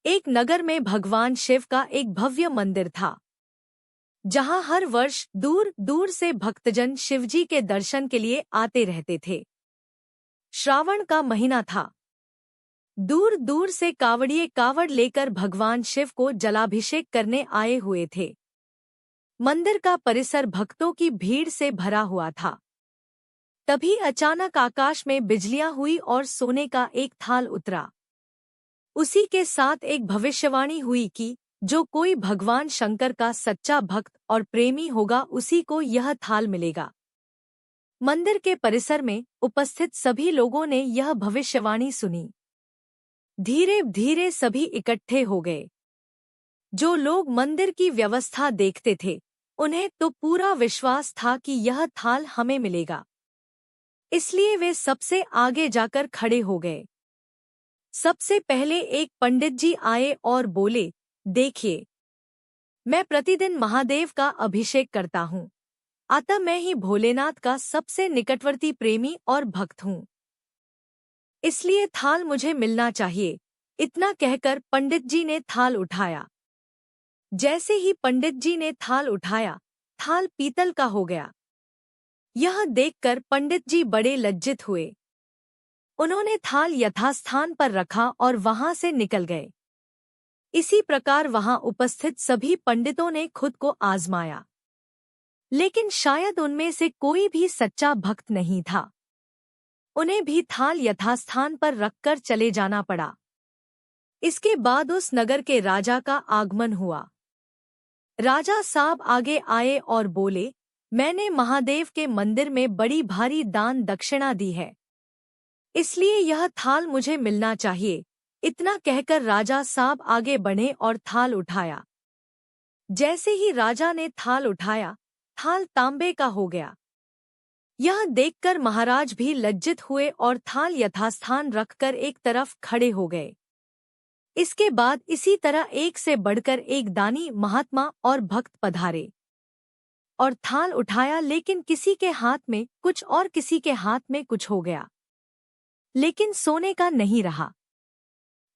एक नगर में भगवान शिव का एक भव्य मंदिर था, जहां हर वर्ष दूर दूर से भक्तजन शिवजी के दर्शन के लिए आते रहते थे। श्रावण का महीना था। दूर दूर से कावड़िए कावड़ लेकर भगवान शिव को जलाभिषेक करने आए हुए थे। मंदिर का परिसर भक्तों की भीड़ से भरा हुआ था। तभी अचानक आकाश में बिजलियां हुई और सोने का एक थाल उतरा। उसी के साथ एक भविष्यवाणी हुई कि जो कोई भगवान शंकर का सच्चा भक्त और प्रेमी होगा उसी को यह थाल मिलेगा। मंदिर के परिसर में उपस्थित सभी लोगों ने यह भविष्यवाणी सुनी। धीरे धीरे सभी इकट्ठे हो गए। जो लोग मंदिर की व्यवस्था देखते थे, उन्हें तो पूरा विश्वास था कि यह थाल हमें मिलेगा। इसलिए वे सबसे आगे जाकर खड़े हो गए। सबसे पहले एक पंडित जी आए और बोले, देखिए, मैं प्रतिदिन महादेव का अभिषेक करता हूँ, अतः मैं ही भोलेनाथ का सबसे निकटवर्ती प्रेमी और भक्त हूँ। इसलिए थाल मुझे मिलना चाहिए। इतना कहकर पंडित जी ने थाल उठाया। जैसे ही पंडित जी ने थाल उठाया, थाल पीतल का हो गया। यह देखकर पंडित जी बड़े लज्जित हुए। उन्होंने थाल यथास्थान पर रखा और वहां से निकल गए। इसी प्रकार वहां उपस्थित सभी पंडितों ने खुद को आजमाया, लेकिन शायद उनमें से कोई भी सच्चा भक्त नहीं था। उन्हें भी थाल यथास्थान पर रखकर चले जाना पड़ा। इसके बाद उस नगर के राजा का आगमन हुआ। राजा साहब आगे आए और बोले, मैंने महादेव के मंदिर में बड़ी भारी दान दक्षिणा दी है, इसलिए यह थाल मुझे मिलना चाहिए। इतना कहकर राजा साहब आगे बढ़े और थाल उठाया। जैसे ही राजा ने थाल उठाया, थाल तांबे का हो गया। यह देखकर महाराज भी लज्जित हुए और थाल यथास्थान रखकर एक तरफ खड़े हो गए। इसके बाद इसी तरह एक से बढ़कर एक दानी महात्मा और भक्त पधारे और थाल उठाया, लेकिन किसी के हाथ में कुछ और किसी के हाथ में कुछ हो गया, लेकिन सोने का नहीं रहा।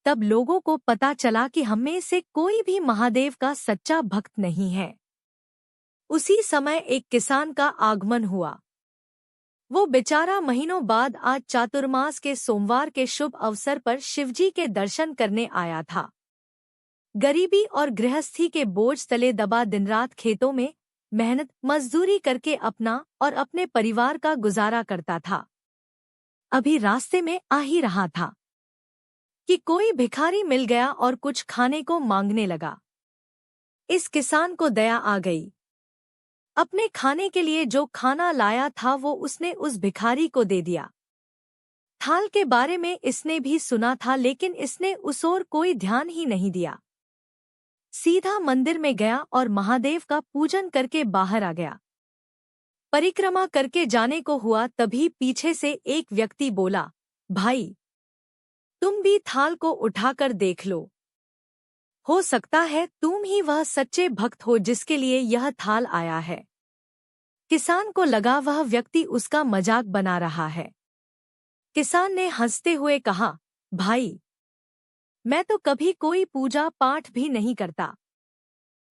तब लोगों को पता चला कि हम में से कोई भी महादेव का सच्चा भक्त नहीं है। उसी समय एक किसान का आगमन हुआ। वो बेचारा महीनों बाद आज चातुर्मास के सोमवार के शुभ अवसर पर शिवजी के दर्शन करने आया था। गरीबी और गृहस्थी के बोझ तले दबा दिन रात खेतों में मेहनत मजदूरी करके अपना और अपने परिवार का गुजारा करता था। अभी रास्ते में आ ही रहा था कि कोई भिखारी मिल गया और कुछ खाने को मांगने लगा। इस किसान को दया आ गई। अपने खाने के लिए जो खाना लाया था वो उसने उस भिखारी को दे दिया। थाल के बारे में इसने भी सुना था, लेकिन इसने उस ओर कोई ध्यान ही नहीं दिया। सीधा मंदिर में गया और महादेव का पूजन करके बाहर आ गया। परिक्रमा करके जाने को हुआ, तभी पीछे से एक व्यक्ति बोला, भाई, तुम भी थाल को उठाकर देख लो। हो सकता है तुम ही वह सच्चे भक्त हो जिसके लिए यह थाल आया है। किसान को लगा वह व्यक्ति उसका मजाक बना रहा है। किसान ने हंसते हुए कहा, भाई, मैं तो कभी कोई पूजा पाठ भी नहीं करता।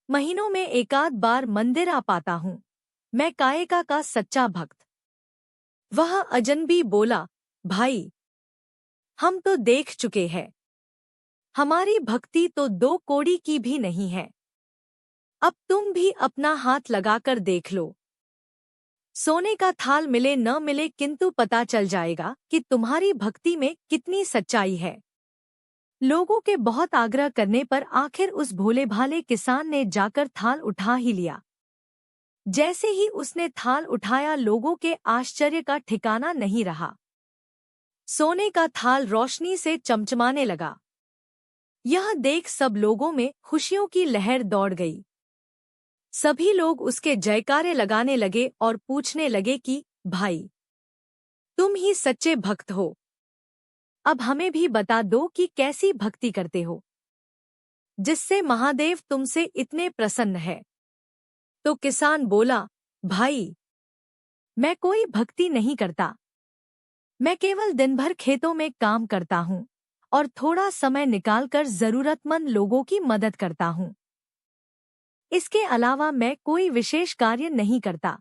महीनों में एकाध बार मंदिर आ पाता हूँ। मैं कायका का सच्चा भक्त। वह अजनबी बोला, भाई, हम तो देख चुके हैं। हमारी भक्ति तो 2 कौड़ी की भी नहीं है। अब तुम भी अपना हाथ लगाकर देख लो। सोने का थाल मिले न मिले, किंतु पता चल जाएगा कि तुम्हारी भक्ति में कितनी सच्चाई है। लोगों के बहुत आग्रह करने पर आखिर उस भोले भाले किसान ने जाकर थाल उठा ही लिया। जैसे ही उसने थाल उठाया, लोगों के आश्चर्य का ठिकाना नहीं रहा। सोने का थाल रोशनी से चमचमाने लगा। यह देख सब लोगों में खुशियों की लहर दौड़ गई। सभी लोग उसके जयकारे लगाने लगे और पूछने लगे कि भाई, तुम ही सच्चे भक्त हो। अब हमें भी बता दो कि कैसी भक्ति करते हो, जिससे महादेव तुमसे इतने प्रसन्न है। तो किसान बोला, भाई, मैं कोई भक्ति नहीं करता। मैं केवल दिन भर खेतों में काम करता हूँ और थोड़ा समय निकालकर जरूरतमंद लोगों की मदद करता हूँ। इसके अलावा मैं कोई विशेष कार्य नहीं करता।